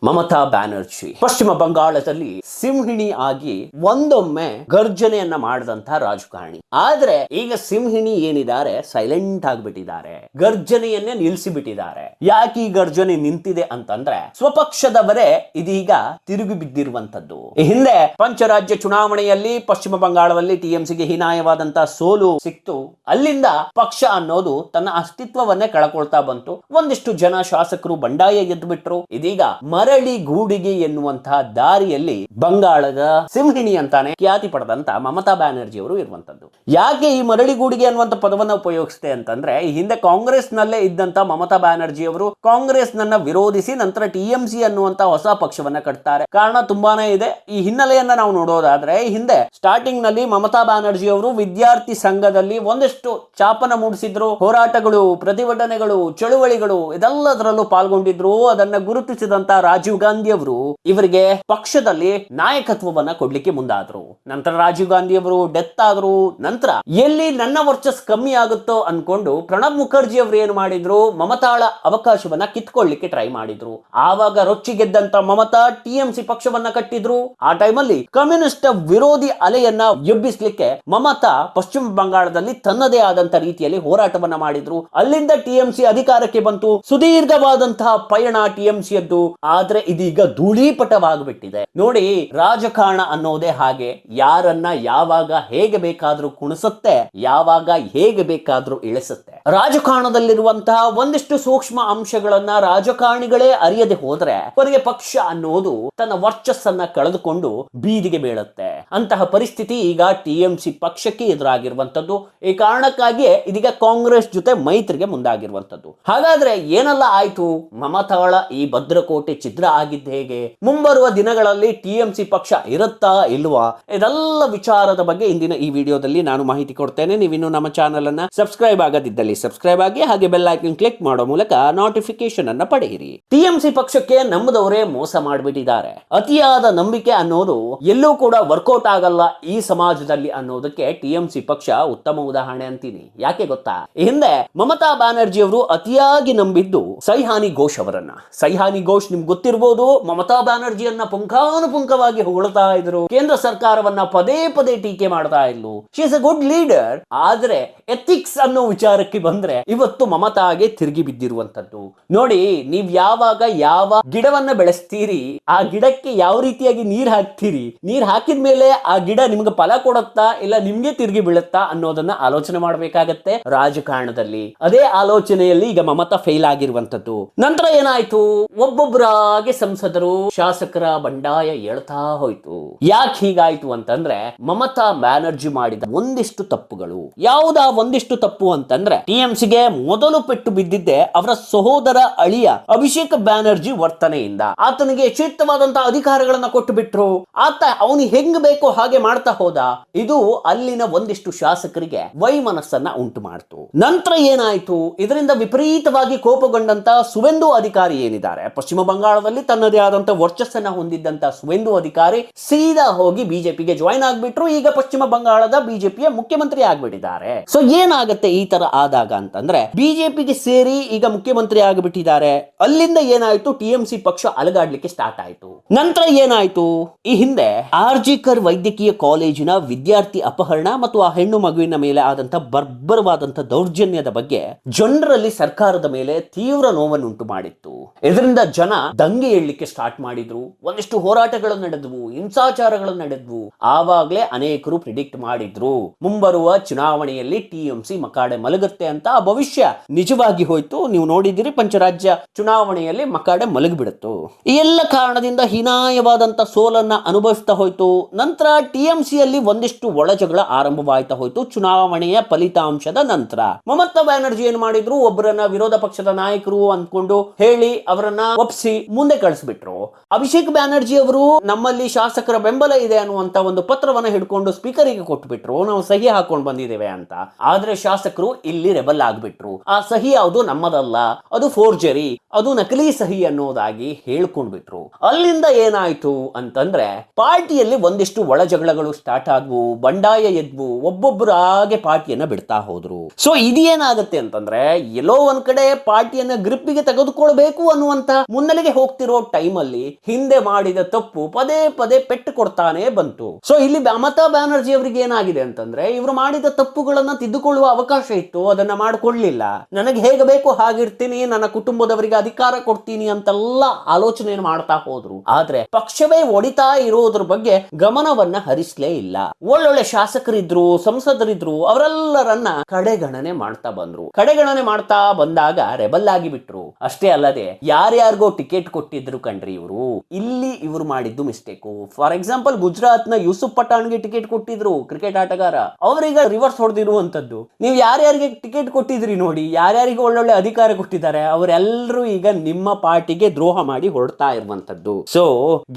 ಮಮತಾ ಬ್ಯಾನರ್ಜಿ ಪಶ್ಚಿಮ ಬಂಗಾಳದಲ್ಲಿ ಸಿಂಹಿಣಿ ಆಗಿ ಒಂದೊಮ್ಮೆ ಗರ್ಜನೆಯನ್ನ ಮಾಡಿದಂತ ರಾಜಕಾರಣಿ. ಆದ್ರೆ ಈಗ ಸಿಂಹಿಣಿ ಏನಿದ್ದಾರೆ ಸೈಲೆಂಟ್ ಆಗಿಬಿಟ್ಟಿದ್ದಾರೆ, ಗರ್ಜನೆಯನ್ನೇ ನಿಲ್ಲಿಸಿ ಬಿಟ್ಟಿದ್ದಾರೆ. ಯಾಕೆ ಈ ಗರ್ಜನೆ ನಿಂತಿದೆ ಅಂತಂದ್ರೆ ಸ್ವಪಕ್ಷದವರೇ ಇದೀಗ ತಿರುಗಿ ಬಿದ್ದಿರುವಂತದ್ದು. ಈ ಹಿಂದೆ ಪಂಚರಾಜ್ಯ ಚುನಾವಣೆಯಲ್ಲಿ ಪಶ್ಚಿಮ ಬಂಗಾಳದಲ್ಲಿ ಟಿಎಂಸಿಗೆ ಹೀನಾಯವಾದಂತ ಸೋಲು ಸಿಕ್ತು. ಅಲ್ಲಿಂದ ಪಕ್ಷ ಅನ್ನೋದು ತನ್ನ ಅಸ್ತಿತ್ವವನ್ನೇ ಕಳ್ಕೊಳ್ತಾ ಬಂತು. ಒಂದಿಷ್ಟು ಜನ ಶಾಸಕರು ಬಂಡಾಯ ಎದ್ದು ಬಿಟ್ರು. ಇದೀಗ ಮರಳಿ ಗೂಡಿಗೆ ಎನ್ನುವಂತಹ ದಾರಿಯಲ್ಲಿ ಬಂಗಾಳದ ಸಿಂಹಿಣಿ ಅಂತಾನೆ ಖ್ಯಾತಿ ಪಡೆದಂತ ಮಮತಾ ಬ್ಯಾನರ್ಜಿ ಅವರು ಇರುವಂತದ್ದು. ಯಾಕೆ ಈ ಮರಳಿ ಗೂಡಿಗೆ ಅನ್ನುವಂತ ಪದವನ್ನ ಉಪಯೋಗಿಸುತ್ತೆ ಅಂತಂದ್ರೆ, ಈ ಹಿಂದೆ ಕಾಂಗ್ರೆಸ್ ನಲ್ಲೇ ಇದ್ದಂತ ಮಮತಾ ಬ್ಯಾನರ್ಜಿ ಅವರು ಕಾಂಗ್ರೆಸ್ ನನ್ನ ವಿರೋಧಿಸಿ ನಂತರ ಟಿಎಂಸಿ ಅನ್ನುವಂತ ಹೊಸ ಪಕ್ಷವನ್ನ ಕಟ್ತಾರೆ. ಕಾರಣ ತುಂಬಾನೇ ಇದೆ. ಈ ಹಿನ್ನೆಲೆಯನ್ನ ನಾವು ನೋಡೋದಾದ್ರೆ, ಈ ಹಿಂದೆ ಸ್ಟಾರ್ಟಿಂಗ್ ನಲ್ಲಿ ಮಮತಾ ಬ್ಯಾನರ್ಜಿ ಅವರು ವಿದ್ಯಾರ್ಥಿ ಸಂಘದಲ್ಲಿ ಒಂದಷ್ಟು ಚಾಪನ ಮೂಡಿಸಿದ್ರು. ಹೋರಾಟಗಳು, ಪ್ರತಿಭಟನೆಗಳು, ಚಳುವಳಿಗಳು ಇದೆಲ್ಲದರಲ್ಲೂ ಪಾಲ್ಗೊಂಡಿದ್ರು. ಅದನ್ನ ಗುರುತಿಸಿದಂತ ರಾಜೀವ್ ಗಾಂಧಿ ಅವರು ಇವರಿಗೆ ಪಕ್ಷದಲ್ಲಿ ನಾಯಕತ್ವವನ್ನ ಕೊಡ್ಲಿಕ್ಕೆ ಮುಂದಾದ್ರು. ನಂತರ ರಾಜೀವ್ ಗಾಂಧಿ ಅವರು ಡೆತ್ ಆದ್ರು. ನಂತರ ಎಲ್ಲಿ ನನ್ನ ವರ್ಚಸ್ ಕಮ್ಮಿ ಆಗುತ್ತೋ ಅನ್ಕೊಂಡು ಪ್ರಣಬ್ ಮುಖರ್ಜಿ ಅವರು ಏನು ಮಾಡಿದ್ರು, ಮಮತಾಳ ಅವಕಾಶವನ್ನ ಕಿತ್ಕೊಳ್ಳಿಕ್ಕೆ ಟ್ರೈ ಮಾಡಿದ್ರು. ಆವಾಗ ರೊಚ್ಚಿಗೆದ್ದಂತ ಮಮತಾ ಟಿಎಂಸಿ ಪಕ್ಷವನ್ನ ಕಟ್ಟಿದ್ರು. ಆ ಟೈಮಲ್ಲಿ ಕಮ್ಯುನಿಸ್ಟ್ ವಿರೋಧಿ ಅಲೆಯನ್ನ ಎಬ್ಬಿಸ್ಲಿಕ್ಕೆ ಮಮತಾ ಪಶ್ಚಿಮ ಬಂಗಾಳದಲ್ಲಿ ತನ್ನದೇ ಆದಂತ ರೀತಿಯಲ್ಲಿ ಹೋರಾಟವನ್ನ ಮಾಡಿದ್ರು. ಅಲ್ಲಿಂದ ಟಿಎಂಸಿ ಅಧಿಕಾರಕ್ಕೆ ಬಂತು. ಸುದೀರ್ಘವಾದಂತಹ ಪಯಣ ಟಿಎಂಸಿಯದ್ದು. ಆದ್ರೆ ಇದೀಗ ಧೂಳೀಪಟವಾಗ್ಬಿಟ್ಟಿದೆ. ನೋಡಿ, ರಾಜಕಾರಣ ಅನ್ನೋದೇ ಹಾಗೆ. ಯಾರನ್ನ ಯಾವಾಗ ಹೇಗೆ ಬೇಕಾದ್ರೂ ಕುಣಿಸುತ್ತೆ, ಯಾವಾಗ ಹೇಗೆ ಬೇಕಾದ್ರೂ ಇಳಿಸುತ್ತೆ. ರಾಜಕಾರಣದಲ್ಲಿರುವಂತಹ ಒಂದಿಷ್ಟು ಸೂಕ್ಷ್ಮ ಅಂಶಗಳನ್ನ ರಾಜಕಾರಣಿಗಳೇ ಅರಿಯದೆ ಹೋದ್ರೆ ಅವರಿಗೆ ಪಕ್ಷ ಅನ್ನೋದು ತನ್ನ ವರ್ಚಸ್ಸನ್ನ ಕಳೆದುಕೊಂಡು ಬೀದಿಗೆ ಬೀಳುತ್ತೆ. ಅಂತಹ ಪರಿಸ್ಥಿತಿ ಈಗ ಟಿಎಂಸಿ ಪಕ್ಷಕ್ಕೆ ಎದುರಾಗಿರುವಂತದ್ದು. ಈ ಕಾರಣಕ್ಕಾಗಿಯೇ ಇದೀಗ ಕಾಂಗ್ರೆಸ್ ಜೊತೆ ಮೈತ್ರಿಗೆ ಮುಂದಾಗಿರುವಂತದ್ದು. ಹಾಗಾದ್ರೆ ಏನೆಲ್ಲ ಆಯ್ತು? ಮಮತಾಳ ಈ ಭದ್ರಕೋಟೆ ಛಿದ್ರ ಆಗಿದ್ದ ಹೇಗೆ? ಮುಂಬರುವ ದಿನಗಳಲ್ಲಿ ಟಿಎಂಸಿ ಪಕ್ಷ ಇರುತ್ತಾ ಇಲ್ವಾ? ಇದೆಲ್ಲ ವಿಚಾರದ ಬಗ್ಗೆ ಇಂದಿನ ಈ ವಿಡಿಯೋದಲ್ಲಿ ನಾನು ಮಾಹಿತಿ ಕೊಡ್ತೇನೆ. ನೀವಿನ್ನು ನಮ್ಮ ಚಾನೆಲ್ ಅನ್ನ ಸಬ್ಸ್ಕ್ರೈಬ್ ಆಗದಿದ್ದಲ್ಲಿ ಸಬ್ಸ್ಕ್ರೈಬ್ ಆಗಿ, ಹಾಗೆ ಬೆಲ್ ಐಕಾನ್ ಕ್ಲಿಕ್ ಮಾಡೋ ಮೂಲಕ ನೋಟಿಫಿಕೇಶನ್ ಅನ್ನ ಪಡೆಯಿರಿ. ಟಿಎಂಸಿ ಪಕ್ಷಕ್ಕೆ ನಂಬದವರೇ ಮೋಸ ಮಾಡಿಬಿಟ್ಟಿದ್ದಾರೆ. ಅತಿಯಾದ ನಂಬಿಕೆ ಅನ್ನೋದು ಎಲ್ಲೂ ಕೂಡ ವರ್ಕೌಟ್ ಆಗಲ್ಲ ಈ ಸಮಾಜದಲ್ಲಿ ಅನ್ನೋದಕ್ಕೆ ಟಿಎಂಸಿ ಪಕ್ಷ ಉತ್ತಮ ಉದಾಹರಣೆ ಅಂತೀನಿ. ಯಾಕೆ ಗೊತ್ತಾ? ಹಿಂದೆ ಮಮತಾ ಬ್ಯಾನರ್ಜಿ ಅವರು ಅತಿಯಾಗಿ ನಂಬಿದ್ದು ಸೈಹಾನಿ ಘೋಷ್ ಅವರನ್ನ. ಸೈಹಾನಿ ಘೋಷ್ ನಿಮ್ಗೆ ಗೊತ್ತಿರಬಹುದು, ಮಮತಾ ಬ್ಯಾನರ್ಜಿಯನ್ನ ಪುಂಖಾನುಪುಂಖವಾಗಿ ಹೊಗಳ್ತಾ ಇದ್ರು. ಕೇಂದ್ರ ಸರ್ಕಾರವನ್ನ ಪದೇ ಪದೇ ಟೀಕೆ ಮಾಡ್ತಾ ಇದ್ಲು. She is A good leader. ಆದ್ರೆ ಎಥಿಕ್ಸ್ ಅನ್ನೋ ವಿಚಾರಕ್ಕೆ ಬಂದ್ರೆ ಇವತ್ತು ಮಮತಾಗೆ ತಿರುಗಿ ಬಿದ್ದಿರುವಂತದ್ದು. ನೋಡಿ, ನೀವ್ ಯಾವಾಗ ಯಾವ ಗಿಡವನ್ನ ಬೆಳೆಸ್ತೀರಿ, ಆ ಗಿಡಕ್ಕೆ ಯಾವ ರೀತಿಯಾಗಿ ನೀರ್ ಹಾಕ್ತೀರಿ, ನೀರ್ ಹಾಕಿದ ಮೇಲೆ ಆ ಗಿಡ ನಿಮ್ಗೆ ಫಲ ಕೊಡುತ್ತಾ ಇಲ್ಲ ನಿಮ್ಗೆ ತಿರುಗಿ ಬೀಳುತ್ತಾ ಅನ್ನೋದನ್ನ ಆಲೋಚನೆ ಮಾಡಬೇಕಾಗತ್ತೆ ರಾಜಕಾರಣದಲ್ಲಿ. ಅದೇ ಆಲೋಚನೆಯಲ್ಲಿ ಈಗ ಮಮತಾ ಫೇಲ್ ಆಗಿರುವಂತದ್ದು. ನಂತರ ಏನಾಯ್ತು? ಒಬ್ಬೊಬ್ಬರಾಗಿ ಸಂಸದರು, ಶಾಸಕರ ಬಂಡಾಯ ಹೇಳ್ತಾ ಹೋಯ್ತು. ಯಾಕೆ ಹೀಗಾಯ್ತು ಅಂತಂದ್ರೆ, ಮಮತಾ ಬ್ಯಾನರ್ಜಿ ಮಾಡಿದ ಒಂದಿಷ್ಟು ತಪ್ಪುಗಳು. ಯಾವುದಾ ಒಂದಿಷ್ಟು ತಪ್ಪು ಅಂತಂದ್ರೆ, ಟಿಎಂಸಿಗೆ ಮೊದಲು ಪೆಟ್ಟು ಬಿದ್ದಿದ್ದೆ ಅವರ ಸಹೋದರ ಅಳಿಯ ಅಭಿಷೇಕ್ ಬ್ಯಾನರ್ಜಿ ವರ್ತನೆಯಿಂದ. ಆತನಿಗೆ ಚಿತ್ತವಾದಂತಹ ಅಧಿಕಾರಗಳನ್ನ ಕೊಟ್ಟು ಬಿಟ್ರು. ಆತ ಅವನಿಗೆ ಹೆಂಗ್ ಬೇಕೋ ಹಾಗೆ ಮಾಡ್ತಾ ಹೋದ. ಇದು ಅಲ್ಲಿನ ಒಂದಿಷ್ಟು ಶಾಸಕರಿಗೆ ವೈಮನಸ್ಸನ್ನ ಉಂಟು ಮಾಡ್ತು. ನಂತರ ಏನಾಯ್ತು? ಇದರಿಂದ ವಿಪರೀತವಾಗಿ ಕೋಪಗೊಂಡಂತ ಸುವೆಂದು ಅಧಿಕಾರಿ ಏನಿದ್ದಾರೆ ಪಶ್ಚಿಮ ಬಂಗಾಳದಲ್ಲಿ ತನ್ನದೇ ಆದಂತ ವರ್ಚಸ್ಸನ್ನ ಹೊಂದಿದ್ದಂತ ಸುವೆಂದು ಅಧಿಕಾರಿ ಸೀದಾ ಹೋಗಿ ಬಿಜೆಪಿಗೆ ಜಾಯಿನ್ ಆಗ್ಬಿಟ್ರು. ಈಗ ಪಶ್ಚಿಮ ಬಂಗಾಳದ ಬಿಜೆಪಿಯ ಮುಖ್ಯಮಂತ್ರಿ ಆಗ್ಬಿಟ್ಟಿದ್ದಾರೆ. ಸೊ ಏನಾಗುತ್ತೆ ಈ ತರ ಆದಾಗ ಅಂತಂದ್ರೆ, ಬಿಜೆಪಿಗೆ ಸೇರಿ ಈಗ ಮುಖ್ಯಮಂತ್ರಿ ಆಗಿಬಿಟ್ಟಿದ್ದಾರೆ. ಅಲ್ಲಿಂದ ಏನಾಯ್ತು? ಟಿಎಂಸಿ ಪಕ್ಷ ಅಲಗಾಡ್ಲಿಕ್ಕೆ ಸ್ಟಾರ್ಟ್ ಆಯ್ತು. ನಂತರ ಏನಾಯ್ತು? ಈ ಹಿಂದೆ ಆರ್ಜಿಕರ್ ವೈದ್ಯಕೀಯ ಕಾಲೇಜಿನ ವಿದ್ಯಾರ್ಥಿ ಅಪಹರಣ ಮತ್ತು ಆ ಹೆಣ್ಣು ಮಗುವಿನ ಮೇಲೆ ಆದಂತ ಬರ್ಬರವಾದಂತ ದೌರ್ಜನ್ಯದ ಬಗ್ಗೆ ಜನರಲ್ಲಿ ಸರ್ಕಾರದ ಮೇಲೆ ತೀವ್ರ ನೋವನ್ನುಂಟು ಮಾಡಿತ್ತು. ಇದರಿಂದ ಜನ ದಂಗೆ ಏಳಲಿಕ್ಕೆ ಸ್ಟಾರ್ಟ್ ಮಾಡಿದ್ರು. ಒಂದಿಷ್ಟು ಹೋರಾಟಗಳು ನಡೆದವು, ಹಿಂಸಾಚಾರಗಳು ನಡೆದವು. ಆವಾಗಲೇ ಅನೇಕರು ಪ್ರಿಡಿಕ್ಟ್ ಮಾಡಿದ್ರು ಮುಂಬರುವ ಚುನಾವಣೆಯಲ್ಲಿ ಟಿಎಂಸಿ ಮಕಾಡೆ ಮಲಗುತ್ತೆ ಅಂತ. ಆ ಭವಿಷ್ಯ ನಿಜವಾಗಿ ಹೋಯ್ತು. ನೀವು ನೋಡಿದಿರಿ, ಪಂಚರಾಜ್ಯ ಚುನಾವಣೆಯಲ್ಲಿ ಮಕಾಡೆ ಮಲಗಿಬಿಡುತ್ತು. ಈ ಎಲ್ಲ ಕಾರಣದಿಂದ ಹೀನಾಯವಾದಂತ ಸೋಲನ್ನ ಅನುಭವಿಸ್ತಾ ಹೋಯ್ತು. ನಂತರ ಟಿಎಂಸಿಯಲ್ಲಿ ಒಂದಿಷ್ಟು ಒಳಜಗಳ ಆರಂಭವಾಯ್ತಾ ಹೋಯ್ತು. ಚುನಾವಣೆಯ ಫಲಿತಾಂಶದ ನಂತರ ಮಮತಾ ಬ್ಯಾನರ್ಜಿ ಏನ್ ಮಾಡಿದ್ರು? ಒಬ್ಬರನ್ನ ವಿರೋಧ ಪಕ್ಷದ ನಾಯಕರು ಅಂದ್ಕೊಂಡು ಹೇಳಿ ಅವರನ್ನ ಒಪ್ಸಿ ಮುಂದೆ ಕಳಿಸ್ಬಿಟ್ರು. ಅಭಿಷೇಕ್ ಬ್ಯಾನರ್ಜಿ ಅವರು ನಮ್ಮಲ್ಲಿ ಶಾಸಕರ ಬೆಂಬಲ ಇದೆ ಅನ್ನುವಂತ ಒಂದು ಪತ್ರವನ್ನ ಹಿಡ್ಕೊಂಡು ಸ್ಪೀಕರಿಗೆ ಕೊಟ್ಬಿಟ್ರು, ನಾವು ಸಹಿ ಹಾಕೊಂಡು ಬಂದಿದ್ದೇವೆ ಅಂತ. ಆದ್ರೆ ಶಾಸಕರು ಇಲ್ಲಿ ರೆಬಲ್ ಆಗ್ಬಿಟ್ರು. ಆ ಸಹಿ ಯಾವುದು ನಮ್ಮದಲ್ಲ, ಅದು ಫೋರ್ಜರಿ, ಅದು ನಕಲಿ ಸಹಿ ಅನ್ನೋದಾಗಿ ಹೇಳ್ಕೊಂಡ್ಬಿಟ್ರು. ಅಲ್ಲಿಂದ ಏನಾಯ್ತು ಅಂತಂದ್ರೆ ಪಾರ್ಟಿಯಲ್ಲಿ ಒಂದಿಷ್ಟು ಒಳ ಜಗಳಗಳು ಸ್ಟಾರ್ಟ್ ಆದ್ವು, ಬಂಡಾಯ ಎದ್ವು, ಒಬ್ಬೊಬ್ಬರಾಗೆ ಪಾರ್ಟಿಯನ್ನ ಬಿಡ್ತಾ ಹೋದ್ರು. ಸೊ ಇದೇನಾಗುತ್ತೆ ಅಂತಂದ್ರೆ ಎಲ್ಲೋ ಒಂದ್ ಕಡೆ ಪಾರ್ಟಿಯನ್ನ ಗ್ರಿಪ್ಪಿಗೆ ತೆಗೆದುಕೊಳ್ಬೇಕು ಅನ್ನುವಂತ ಮುನ್ನೆಲೆಗೆ ಹೋಗ್ತಿರೋ ಟೈಮ್ ಅಲ್ಲಿ ಹಿಂದೆ ಮಾಡಿದ ತಪ್ಪು ಪದೇ ಪದೇ ಪೆಟ್ಟು ಕೊಡ್ತಾನೆ ಬಂತು. ಸೊ ಇಲ್ಲಿ ಮಮತಾ ಬ್ಯಾನರ್ಜಿ ಅವರಿಗೆ ಏನಾಗಿದೆ ಅಂತಂದ್ರೆ ಇವರು ಮಾಡಿದ ತಪ್ಪುಗಳನ್ನ ತಿದ್ದುಕೊಳ್ಳುವ ಅವಕಾಶ ಇತ್ತು, ಅದನ್ನ ಮಾಡ್ಕೊಳ್ಳಿಲ್ಲ. ನನಗೆ ಹೇಗೆ ಬೇಕು ಹಾಗಿರ್ತೀನಿ, ನನ್ನ ಕುಟುಂಬದವರಿಗೆ ಅಧಿಕಾರ ಕೊಡ್ತೀನಿ ಅಂತೆಲ್ಲ ಆಲೋಚನೆ ಮಾಡ್ತಾ ಹೋದ್ರು. ಆದ್ರೆ ಪಕ್ಷವೇ ಒಡಿತಾ ಇರೋದ್ರ ಬಗ್ಗೆ ಗಮನವನ್ನ ಹರಿಸ್ಲೇ ಇಲ್ಲ. ಒಳ್ಳೊಳ್ಳೆ ಶಾಸಕರಿದ್ರು, ಸಂಸದರಿದ್ರು, ಅವರೆಲ್ಲರನ್ನ ಕಡೆಗಣನೆ ಮಾಡ್ತಾ ಬಂದ್ರು. ಕಡೆಗಣನೆ ಮಾಡ್ತಾ ಬಂದಾಗ ರೆಬಲ್ ಆಗಿ ಬಿಟ್ರು. ಅಷ್ಟೇ ಅಲ್ಲದೆ ಯಾರ್ಯಾರಿಗೋ ಟಿಕೆಟ್ ಕೊಟ್ಟಿದ್ರು ಕಣ್ರಿ ಇವರು. ಇಲ್ಲಿ ಇವರು ಮಾಡಿದ್ದು ಮಿಸ್ಟೇಕು. ಫಾರ್ ಎಕ್ಸಾಂಪಲ್ ಗುಜರಾತ್ ನ ಯೂಸುಫ್ ಪಠಾಣ್ಗೆ ಟಿಕೆಟ್ ಕೊಟ್ಟಿದ್ರು, ಕ್ರಿಕೆಟ್ ಆಟಗಾರ. ಅವರೀಗ ರಿವರ್ಸ್ ಹೊಡೆದಿರುವಂತದ್ದು. ನೀವು ಯಾರ್ಯಾರಿಗೆ ಟಿಕೆಟ್ ಕೊಟ್ಟಿದ್ರಿ ನೋಡಿ, ಯಾರ್ಯಾರಿಗೆ ಒಳ್ಳೊಳ್ಳೆ ಅಧಿಕಾರ ಕೊಟ್ಟಿದ್ದಾರೆ, ಅವರೆಲ್ಲರೂ ಈಗ ನಿಮ್ಮ ಪಾರ್ಟಿಗೆ ದ್ರೋಹ ಮಾಡಿ ಹೊರಡ್ತಾ ಇರುವಂತದ್ದು. ಸೊ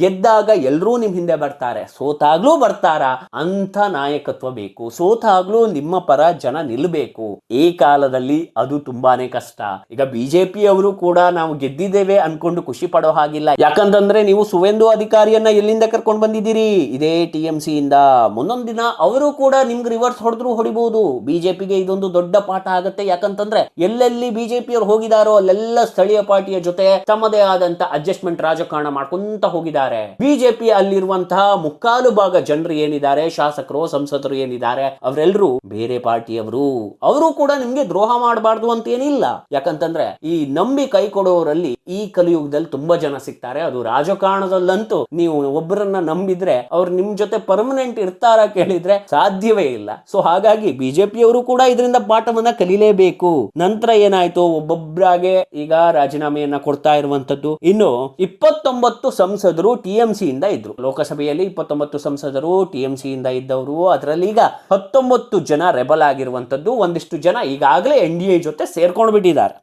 ಗೆದ್ದಾಗ ಎಲ್ಲರೂ ನಿಮ್ ಹಿಂದೆ ಬರ್ತಾರೆ, ಸೋತಾಗ್ಲೂ ಬರ್ತಾರ ಅಂತ ನಾಯಕತ್ವ ಬೇಕು. ಸೋತಾಗ್ಲೂ ನಿಮ್ಮ ಪರ ಜನ ನಿಲ್ಬೇಕು. ಈ ಕಾಲದಲ್ಲಿ ಅದು ತುಂಬಾನೇ ಕಷ್ಟ. ಈಗ ಬಿಜೆಪಿ ಅವರು ಕೂಡ ನಾವು ಗೆದ್ದಿದ್ದೇವೆ ಅನ್ಕೊಂಡು ಖುಷಿ ಪಡೋ ಹಾಗಿಲ್ಲ. ಯಾಕಂತಂದ್ರೆ ನೀವು ಸುವೇಂದು ಅಧಿಕಾರಿಯನ್ನ ಎಲ್ಲಿಂದ ಕರ್ಕೊಂಡು ಬಂದಿದ್ದೀರಿ? ಇದೇ TMC ಇಂದ. ಮುಂದೊಂದು ದಿನ ಅವರು ಕೂಡ ನಿಮ್ಗೆ ರಿವರ್ಸ್ ಹೊಡೆದ್ರು ಹೊಡಿಬಹುದು. ಬಿಜೆಪಿಗೆ ಇದೊಂದು ದೊಡ್ಡ ಪಾಠ ಆಗುತ್ತೆ. ಯಾಕಂತಂದ್ರೆ ಎಲ್ಲೆಲ್ಲಿ ಬಿಜೆಪಿ ಅವರು ಹೋಗಿದಾರೋ ಅಲ್ಲೆಲ್ಲ ಸ್ಥಳೀಯ ಪಾರ್ಟಿಯ ಜೊತೆ ತಮ್ಮದೇ ಆದಂತ ಅಡ್ಜಸ್ಟ್ಮೆಂಟ್ ರಾಜಕಾರಣ ಮಾಡ್ಕೊಂತ ಹೋಗಿದ್ದಾರೆ. ಬಿಜೆಪಿ ಅಲ್ಲಿರುವಂತಹ ಮುಕ್ಕಾಲು ಭಾಗ ಜನರು ಏನಿದ್ದಾರೆ, ಶಾಸಕರು ಸಂಸದರು ಏನಿದ್ದಾರೆ, ಅವರೆಲ್ಲರೂ ಬೇರೆ ಪಾರ್ಟಿಯವರು. ಅವರು ಕೂಡ ನಿಮ್ಗೆ ದ್ರೋಹ ಮಾಡಬಾರ್ದು ಅಂತ ಏನಿಲ್ಲ. ಯಾಕಂತಂದ್ರೆ ಈ ನಂಬಿ ಕೈ ಕೊಡೋರಲ್ಲಿ ಈ ಕಲಿಯುಗದಲ್ಲಿ ತುಂಬಾ ಜನ ಸಿಗ್ತಾರೆ. ಅದು ರಾಜಕಾರಣದಲ್ಲಂತೂ ನೀವು ಒಬ್ಬರನ್ನ ನಂಬಿದ್ರೆ ಅವ್ರು ನಿಮ್ ಜೊತೆ ಪರ್ಮನೆಂಟ್ ಇರ್ತಾರ ಕೇಳಿದ್ರೆ ಸಾಧ್ಯವೇ ಇಲ್ಲ. ಸೊ ಹಾಗಾಗಿ ಬಿಜೆಪಿಯವರು ಕೂಡ ಇದರಿಂದ ಪಾಠವನ್ನ ಕಲಿಲೇಬೇಕು. ನಂತರ ಏನಾಯ್ತು, ಒಬ್ಬೊಬ್ಬರಾಗೆ ಈಗ ರಾಜೀನಾಮೆಯನ್ನ ಕೊಡ್ತಾ ಇರುವಂತದ್ದು. ಇನ್ನು 29 ಸಂಸದರು TMC ಇಂದ ಇದ್ರು. ಲೋಕಸಭೆಯಲ್ಲಿ 29 ಸಂಸದರು TMC ಇಂದ ಇದ್ದವರು. ಅದರಲ್ಲಿ ಈಗ 19 ಜನ ರೆಬಲ್ ಆಗಿರುವಂತದ್ದು. ಒಂದಿಷ್ಟು ಜನ ಈಗಾಗಲೇ NDA ಜೊತೆ ಸೇರ್ಕೊಂಡು ಬಿಟ್ಟಿದ್ದಾರೆ.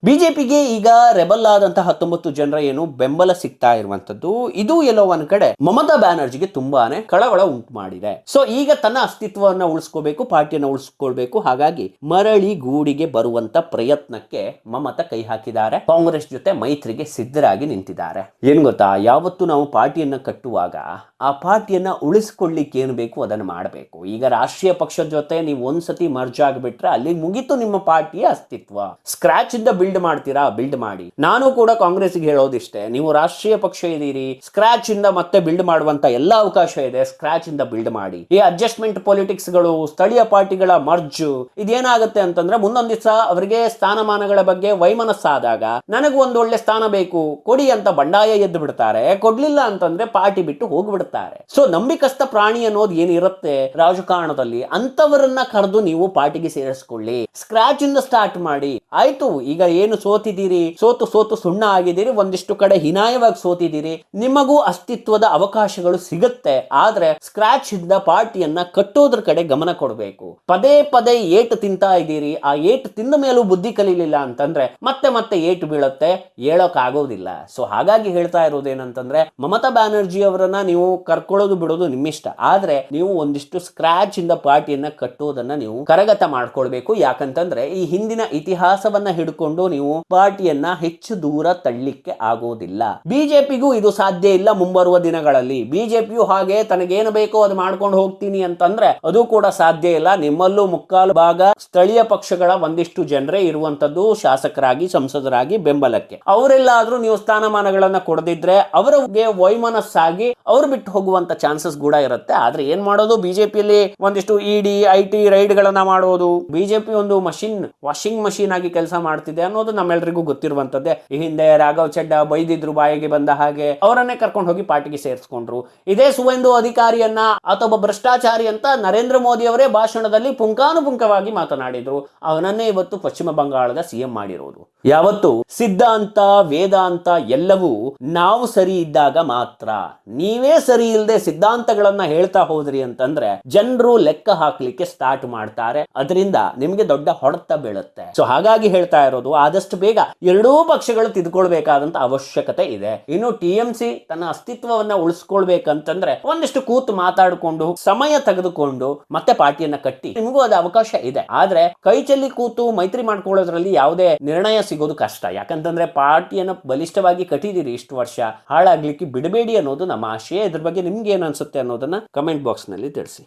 ಬಿಜೆಪಿಗೆ ಈಗ ರೆಬಲ್ ಆದಂತಹ 19 ಜನರ ಏನು ಬೆಂಬಲ ಸಿಗ್ತಾ ಇರುವಂತದ್ದು, ಇದು ಎಲ್ಲೋ ಒಂದ್ ಕಡೆ ಮಮತಾ ಬ್ಯಾನರ್ಜಿಗೆ ತುಂಬಾನೇ ಕಳವಳ ಉಂಟು ಮಾಡಿದೆ. ಸೊ ಈಗ ತನ್ನ ಅಸ್ತಿತ್ವವನ್ನ ಉಳಿಸ್ಕೋಬೇಕು, ಪಾರ್ಟಿಯನ್ನ ಉಳಿಸ್ಕೊಳ್ಬೇಕು. ಹಾಗಾಗಿ ಮರಳಿ ಗೂಡಿಗೆ ಬರುವಂತ ಪ್ರಯತ್ನಕ್ಕೆ ಮಮತಾ ಕೈ ಹಾಕಿದ್ದಾರೆ. ಕಾಂಗ್ರೆಸ್ ಜೊತೆ ಮೈತ್ರಿಗೆ ಸಿದ್ಧರಾಗಿ ನಿಂತಿದ್ದಾರೆ. ಏನ್ ಗೊತ್ತಾ, ಯಾವತ್ತು ನಾವು ಪಾರ್ಟಿಯನ್ನ ಕಟ್ಟುವಾಗ ಆ ಪಾರ್ಟಿಯನ್ನ ಉಳಿಸ್ಕೊಳ್ಳಿಕ್ಕೆ ಏನು ಬೇಕು ಅದನ್ನ ಮಾಡಬೇಕು. ಈಗ ರಾಷ್ಟ್ರೀಯ ಪಕ್ಷದ ಜೊತೆ ನೀವು ಒಂದ್ಸತಿ ಮರ್ಜ್ ಆಗಿಬಿಟ್ರೆ ಅಲ್ಲಿ ಮುಗಿತು ನಿಮ್ಮ ಪಾರ್ಟಿಯ ಅಸ್ತಿತ್ವ. ಸ್ಕ್ರಾಚ್ ಇಂದ ಬಿಲ್ಡ್ ಮಾಡ್ತೀರಾ, ಬಿಲ್ಡ್ ಮಾಡಿ. ನಾನು ಕೂಡ ಕಾಂಗ್ರೆಸ್ಗೆ ಹೇಳೋದಿಷ್ಟೇ, ನೀವು ರಾಷ್ಟ್ರೀಯ ಪಕ್ಷ ಇದೀರಿ, ಸ್ಕ್ರಾಚ್ ಇಂದ ಮತ್ತೆ ಬಿಲ್ಡ್ ಮಾಡುವಂತ ಎಲ್ಲ ಅವಕಾಶ ಇದೆ. ಸ್ಕ್ರಾಚ್ ಇಂದ ಬಿಲ್ಡ್ ಮಾಡಿ. ಈ ಅಡ್ಜಸ್ಟ್ಮೆಂಟ್ ಪೊಲಿಟಿಕ್ಸ್ ಗಳು, ಸ್ಥಳೀಯ ಪಾರ್ಟಿಗಳ ಮರ್ಜ್, ಇದೇನಾಗುತ್ತೆ ಅಂತಂದ್ರೆ ಮುಂದೊಂದ್ ದಿವಸ ಅವರಿಗೆ ಸ್ಥಾನಮಾನಗಳ ಬಗ್ಗೆ ವೈಮನಸ್ಸಾದಾಗ ನನಗೂ ಒಂದು ಒಳ್ಳೆ ಸ್ಥಾನ ಬೇಕು ಕೊಡಿ ಅಂತ ಬಂಡಾಯ ಎದ್ದು ಬಿಡ್ತಾರೆ. ಕೊಡ್ಲಿಲ್ಲ ಅಂತಂದ್ರೆ ಪಾರ್ಟಿ ಬಿಟ್ಟು ಹೋಗ್ಬಿಡ್ತಾರೆ. ಸೊ ನಂಬಿಕಸ್ಥ ಪ್ರಾಣಿ ಅನ್ನೋದು ಏನಿರುತ್ತೆ ರಾಜಕಾರಣದಲ್ಲಿ, ಅಂತವರನ್ನ ಕರೆದು ನೀವು ಪಾರ್ಟಿಗೆ ಸೇರಿಸ್ಕೊಳ್ಳಿ. ಸ್ಕ್ರಾಚ್ ಇಂದ ಸ್ಟಾರ್ಟ್ ಮಾಡಿ. ಆಯ್ತು, ಈಗ ಏನು ಸೋತಿದ್ದೀರಿ, ಸೋತು ಸುಣ್ಣ ಆಗಿದ್ದೀರಿ, ಒಂದಿಷ್ಟು ಕಡೆ ಹೀನಾಯವಾಗಿ ಸೋತಿದ್ದೀರಿ, ನಿಮಗೂ ಅಸ್ತಿತ್ವದ ಅವಕಾಶಗಳು ಸಿಗುತ್ತೆ. ಆದ್ರೆ ಸ್ಕ್ರಾಚ್ ಇಂದ ಪಾರ್ಟಿಯನ್ನ ಕಟ್ಟೋದ್ರ ಕಡೆ ಗಮನ ಕೊಡಬೇಕು. ಪದೇ ಪದೇ ಏಟು ತಿಂತಾ ಇದ್ದೀರಿ, ಆ ಏಟು ತಿಂದ ಮೇಲೂ ಬುದ್ಧಿ ಕಲೀಲಿಲ್ಲ ಅಂತಂದ್ರೆ ಮತ್ತೆ ಏಟು ಬೀಳುತ್ತೆ, ಹೇಳೋಕ್ ಆಗೋದಿಲ್ಲ. ಸೊ ಹಾಗಾಗಿ ಹೇಳ್ತಾ ಇರೋದೇನಂತಂದ್ರೆ ಮಮತಾ ಬ್ಯಾನರ್ಜಿ ಅವರನ್ನ ನೀವು ಕರ್ಕೊಳ್ಳೋದು ಬಿಡೋದು ನಿಮ್ಮಿಷ್ಟ. ಆದ್ರೆ ನೀವು ಒಂದಿಷ್ಟು ಸ್ಕ್ರಾಚ್ ಇಂದ ಪಾರ್ಟಿಯನ್ನ ಕಟ್ಟೋದನ್ನ ನೀವು ಕರಗತ ಮಾಡ್ಕೊಳ್ಬೇಕು. ಯಾಕಂತಂದ್ರೆ ಈ ಹಿಂದಿನ ಇತಿಹಾಸವನ್ನ ಹಿಡ್ಕೊಂಡು ನೀವು ಪಾರ್ಟಿಯನ್ನ ಹೆಚ್ಚು ದೂರ ತಳ್ಳಿಕ್ಕೆ ಆಗೋದಿಲ್ಲ. ಬಿಜೆಪಿಗೂ ಇದು ಸಾಧ್ಯ ಇಲ್ಲ ಮುಂಬರುವ ದಿನಗಳಲ್ಲಿ. ಬಿಜೆಪಿಯು ಹಾಗೆ ತನಗೇನು ಬೇಕೋ ಅದು ಮಾಡ್ಕೊಂಡು ಹೋಗ್ತೀನಿ ಅಂತಂದ್ರೆ ಅದು ಕೂಡ ಸಾಧ್ಯ ಇಲ್ಲ. ನಿಮ್ಮಲ್ಲೂ ಮುಕ್ಕಾಲು ಭಾಗ ಸ್ಥಳೀಯ ಪಕ್ಷಗಳ ಒಂದಿಷ್ಟು ಜನರೇ ಇರುವಂತದ್ದು ಶಾಸಕರಾಗಿ, ಸಂಸದರಾಗಿ ಬೆಂಬಲಕ್ಕೆ. ಅವರೆಲ್ಲಾದ್ರೂ ನೀವು ಸ್ಥಾನಮಾನಗಳನ್ನ ಕೊಡದಿದ್ರೆ ಅವರಿಗೆ ವೈಮನಸ್ಸಾಗಿ ಅವ್ರು ಬಿಟ್ಟು ಹೋಗುವಂತ ಚಾನ್ಸಸ್ ಕೂಡ ಇರುತ್ತೆ. ಆದ್ರೆ ಏನ್ ಮಾಡೋದು, ಬಿಜೆಪಿಯಲ್ಲಿ ಒಂದಿಷ್ಟು ED IT ರೈಡ್ ಗಳನ್ನ ಮಾಡೋದು. ಬಿಜೆಪಿ ಒಂದು ವಾಷಿಂಗ್ ಮಷೀನ್ ಆಗಿ ಕೆಲಸ ಮಾಡ್ತಿದೆ ಅನ್ನೋದು ನಮ್ಮೆಲ್ಲರಿಗೂ ಗೊತ್ತಿರುವಂತದ್ದೇ. ಈ ಹಿಂದೆ ರಾಘವ್ ಚಡ್ಡಾ ಬೈದಿದ್ರು ಬಾಯಿಗೆ ಬಂದ ಹಾಗೆ, ಅವರನ್ನೇ ಕರ್ಕೊಂಡು ಹೋಗಿ ಪಾರ್ಟಿಗೆ ಸೇರಿಸ್ಕೊಂಡ್ರು. ಇದೇ ಸುವೇಂದು ಅಧಿಕಾರಿಯನ್ನ ಅಥವಾ ಭ್ರಷ್ಟಾಚಾರಿ ಅಂತ ನರೇಂದ್ರ ಮೋದಿ ಅವರೇ ಭಾಷಣದಲ್ಲಿ ಪುಂಖಾನುಪುಂಖವಾಗಿ ಮಾತನಾಡಿದ್ರು. ಅವನನ್ನೇ ಇವತ್ತು ಪಶ್ಚಿಮ ಬಂಗಾಳದ CM ಮಾಡಿರೋದು. ಯಾವತ್ತು ಸಿದ್ಧಾಂತ ವೇದಾಂತ ಎಲ್ಲವೂ ನಾವು ಸರಿ ಇದ್ದಾಗ ಮಾತ್ರ. ನೀವೇ ಸರಿ ಇಲ್ಲದೆ ಸಿದ್ಧಾಂತಗಳನ್ನ ಹೇಳ್ತಾ ಹೋದ್ರಿ ಅಂತಂದ್ರೆ ಜನರು ಲೆಕ್ಕ ಹಾಕ್ಲಿಕ್ಕೆ ಸ್ಟಾರ್ಟ್ ಮಾಡ್ತಾರೆ. ಅದರಿಂದ ನಿಮ್ಗೆ ದೊಡ್ಡ ಹೊಡೆತ ಬೀಳುತ್ತೆ. ಸೊ ಹಾಗಾಗಿ ಹೇಳ್ತಾ ಇರೋದು, ಆ ಆದಷ್ಟು ಬೇಗ ಎರಡೂ ಪಕ್ಷಗಳು ತಿದ್ಕೊಳ್ಬೇಕಾದಂತ ಅವಶ್ಯಕತೆ ಇದೆ. ಇನ್ನು ಟಿಎಂಸಿ ತನ್ನ ಅಸ್ತಿತ್ವವನ್ನ ಉಳಿಸ್ಕೊಳ್ಬೇಕಂತಂದ್ರೆ ಒಂದಿಷ್ಟು ಕೂತು ಮಾತಾಡಿಕೊಂಡು ಸಮಯ ತೆಗೆದುಕೊಂಡು ಮತ್ತೆ ಪಾರ್ಟಿಯನ್ನ ಕಟ್ಟಿ ನಿಮಗೂ ಅದು ಅವಕಾಶ ಇದೆ. ಆದ್ರೆ ಕೈ ಚೆಲ್ಲಿ ಕೂತು ಮೈತ್ರಿ ಮಾಡ್ಕೊಳ್ಳೋದ್ರಲ್ಲಿ ಯಾವುದೇ ನಿರ್ಣಯ ಸಿಗೋದು ಕಷ್ಟ. ಯಾಕಂತಂದ್ರೆ ಪಾರ್ಟಿಯನ್ನ ಬಲಿಷ್ಠವಾಗಿ ಕಟ್ಟಿದಿರಿ ಇಷ್ಟು ವರ್ಷ, ಹಾಳಾಗ್ಲಿಕ್ಕೆ ಬಿಡಬೇಡಿ ಅನ್ನೋದು ನಮ್ಮ ಆಶಯ. ಇದ್ರ ಬಗ್ಗೆ ನಿಮ್ಗೆ ಏನ್ ಅನ್ಸುತ್ತೆ ಅನ್ನೋದನ್ನ ಕಮೆಂಟ್ ಬಾಕ್ಸ್ ನಲ್ಲಿ ತಿಳಿಸಿ.